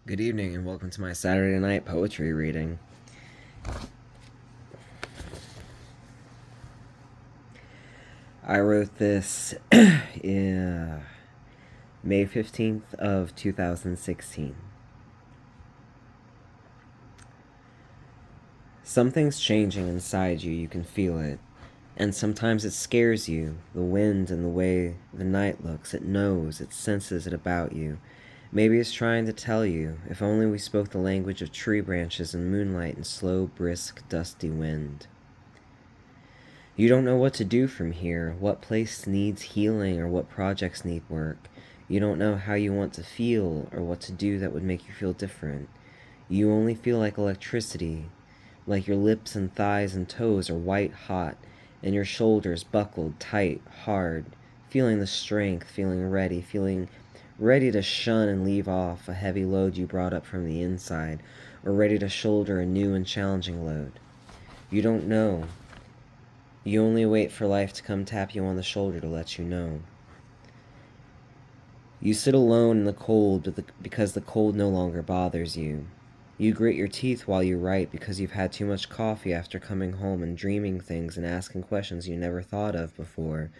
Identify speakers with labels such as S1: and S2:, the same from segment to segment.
S1: Good evening and welcome to my Saturday night poetry reading. I wrote this May 15th of 2016. Something's changing inside you, you can feel it. And sometimes it scares you, the wind and the way the night looks. It knows, it senses it about you. Maybe it's trying to tell you, if only we spoke the language of tree branches and moonlight and slow, brisk, dusty wind. You don't know what to do from here, what place needs healing or what projects need work. You don't know how you want to feel or what to do that would make you feel different. You only feel like electricity, like your lips and thighs and toes are white hot, and your shoulders buckled tight, hard, feeling the strength, feeling ready to shun and leave off a heavy load you brought up from the inside, or ready to shoulder a new and challenging load. You don't know. You only wait for life to come tap you on the shoulder to let you know. You sit alone in the cold because the cold no longer bothers you. You grit your teeth while you write because you've had too much coffee after coming home and dreaming things and asking questions you never thought of before.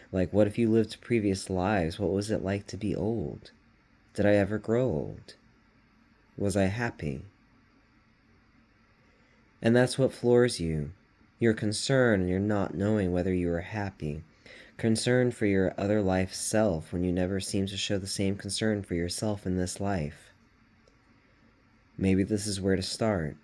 S1: Like, what if you lived previous lives? What was it like to be old? Did I ever grow old? Was I happy? And that's what floors you. Your concern and your not knowing whether you are happy. Concern for your other life self when you never seem to show the same concern for yourself in this life. Maybe this is where to start.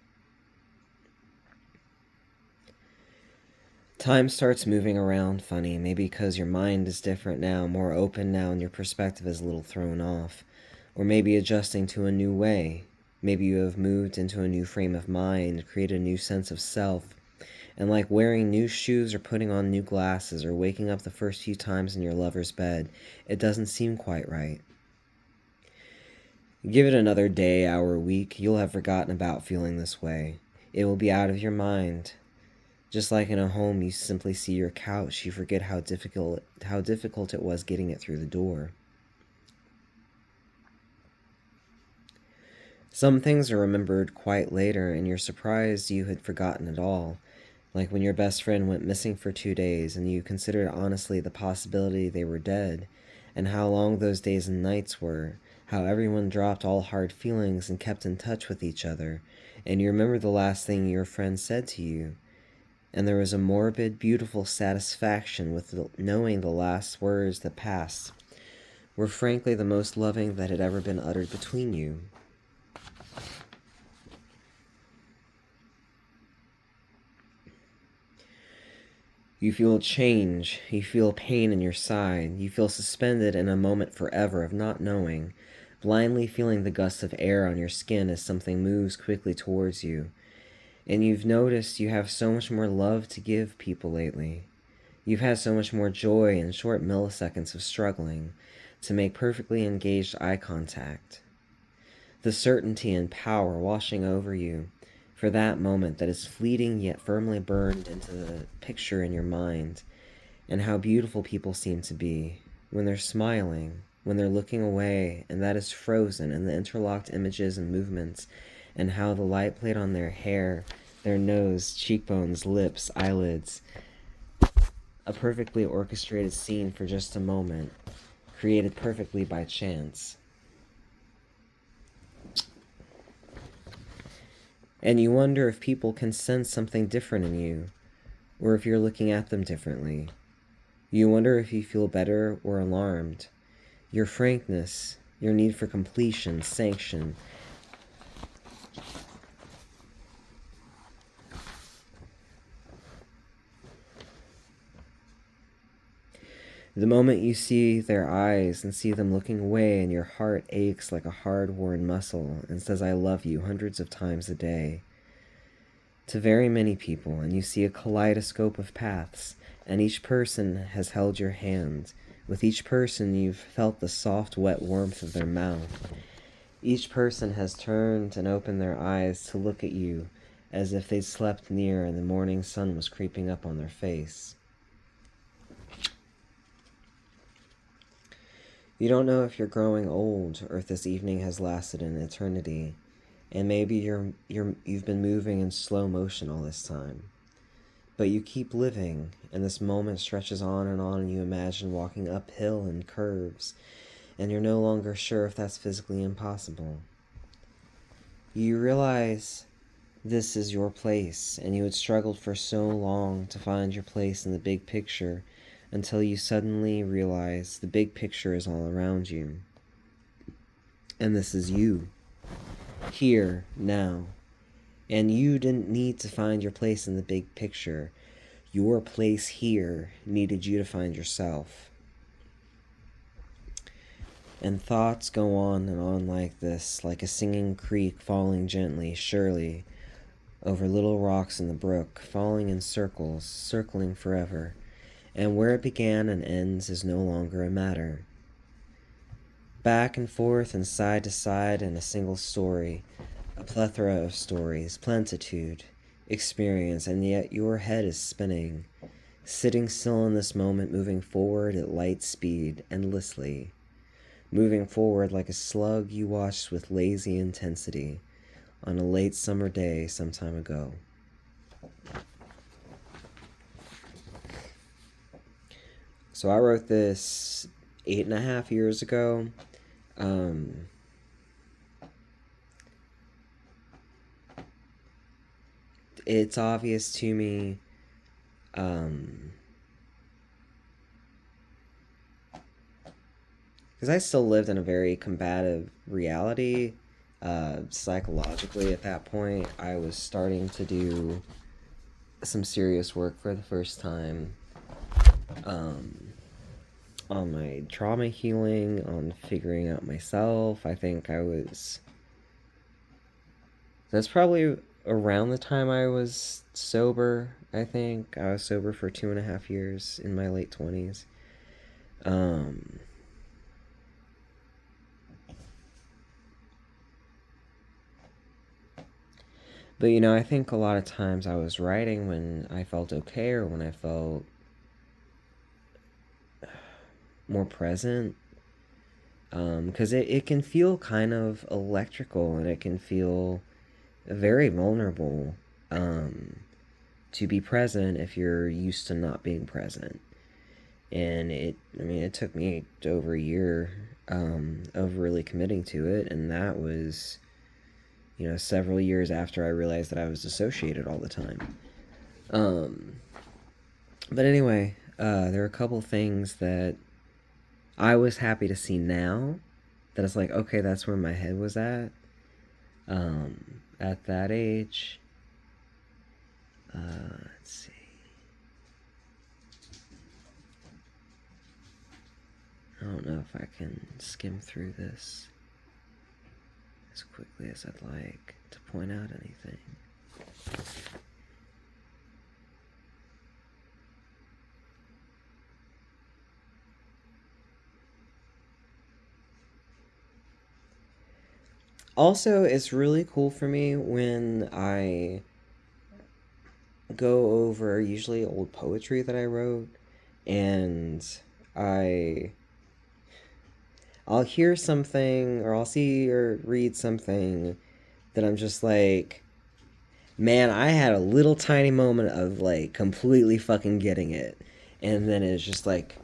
S1: Time starts moving around funny, maybe because your mind is different now, more open now, and your perspective is a little thrown off. Or maybe adjusting to a new way. Maybe you have moved into a new frame of mind, created a new sense of self, and like wearing new shoes or putting on new glasses or waking up the first few times in your lover's bed, it doesn't seem quite right. Give it another day, hour, week, you'll have forgotten about feeling this way. It will be out of your mind. Just like in a home, you simply see your couch, you forget how difficult it was getting it through the door. Some things are remembered quite later, and you're surprised you had forgotten it all. Like when your best friend went missing for 2 days, and you considered honestly the possibility they were dead, and how long those days and nights were, how everyone dropped all hard feelings and kept in touch with each other, and you remember the last thing your friend said to you, and there was a morbid, beautiful satisfaction with knowing the last words that passed were frankly the most loving that had ever been uttered between you. You feel change, you feel pain in your side, you feel suspended in a moment forever of not knowing, blindly feeling the gusts of air on your skin as something moves quickly towards you. And you've noticed you have so much more love to give people lately. You've had so much more joy in short milliseconds of struggling to make perfectly engaged eye contact. The certainty and power washing over you for that moment that is fleeting yet firmly burned into the picture in your mind, and how beautiful people seem to be when they're smiling, when they're looking away, and that is frozen in the interlocked images and movements, and how the light played on their hair, their nose, cheekbones, lips, eyelids. A perfectly orchestrated scene for just a moment, created perfectly by chance. And you wonder if people can sense something different in you, or if you're looking at them differently. You wonder if you feel better or alarmed. Your frankness, your need for completion, sanction. The moment you see their eyes and see them looking away, and your heart aches like a hard-worn muscle and says, "I love you," hundreds of times a day. To very many people, and you see a kaleidoscope of paths, and each person has held your hand. With each person, you've felt the soft, wet warmth of their mouth. Each person has turned and opened their eyes to look at you as if they'd slept near and the morning sun was creeping up on their face. You don't know if you're growing old or if this evening has lasted an eternity, and maybe you've been moving in slow motion all this time. But you keep living, and this moment stretches on, and you imagine walking uphill in curves, and you're no longer sure if that's physically impossible. You realize this is your place, and you had struggled for so long to find your place in the big picture until you suddenly realize the big picture is all around you. And this is you, here, now. And you didn't need to find your place in the big picture. Your place here needed you to find yourself. And thoughts go on and on like this, like a singing creek falling gently, surely, over little rocks in the brook, falling in circles, circling forever. And where it began and ends is no longer a matter. Back and forth and side to side in a single story, a plethora of stories, plentitude, experience, and yet your head is spinning, sitting still in this moment, moving forward at light speed, endlessly, moving forward like a slug you watched with lazy intensity on a late summer day some time ago. So I wrote this 8.5 years ago. It's obvious to me because I still lived in a very combative reality. Psychologically, at that point, I was starting to do some serious work for the first time on my trauma healing, on figuring out myself. I think that's probably around the time I was sober. I think I was sober for 2.5 years in my late 20s. But I think a lot of times I was writing when I felt okay or when I felt more present. Because it can feel kind of electrical, and it can feel very vulnerable to be present if you're used to not being present. And it took me over a year of really committing to it, and that was several years after I realized that I was dissociated all the time. But anyway, there are a couple things that I was happy to see now, that it's like, okay, that's where my head was at that age. Let's see. I don't know if I can skim through this as quickly as I'd like to point out anything. Also, it's really cool for me when I go over usually old poetry that I wrote, and I'll hear something or I'll see or read something that I'm just like, man, I had a little tiny moment of like completely fucking getting it. And then it's just like,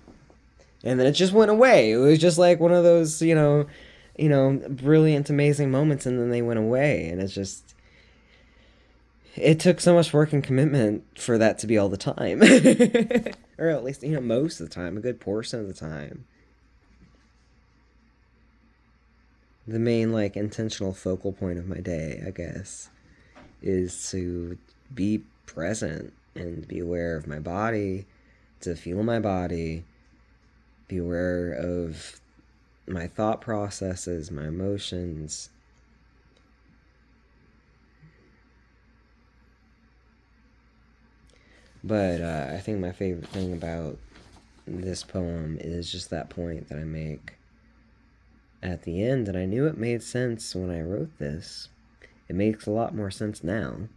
S1: and then it just went away. It was just like one of those, brilliant, amazing moments, and then they went away. And it took so much work and commitment for that to be all the time. Or at least, most of the time, a good portion of the time. The main, like, intentional focal point of my day, I guess, is to be present and be aware of my body, to feel my body, be aware of my thought processes, my emotions. But I think my favorite thing about this poem is just that point that I make at the end, and I knew it made sense when I wrote this. It makes a lot more sense now.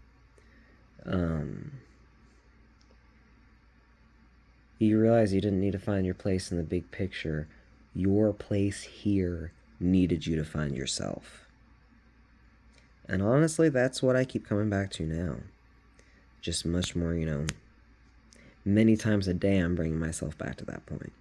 S1: You realize you didn't need to find your place in the big picture. Your place here needed you to find yourself. And honestly, that's what I keep coming back to now. Just much more, many times a day I'm bringing myself back to that point.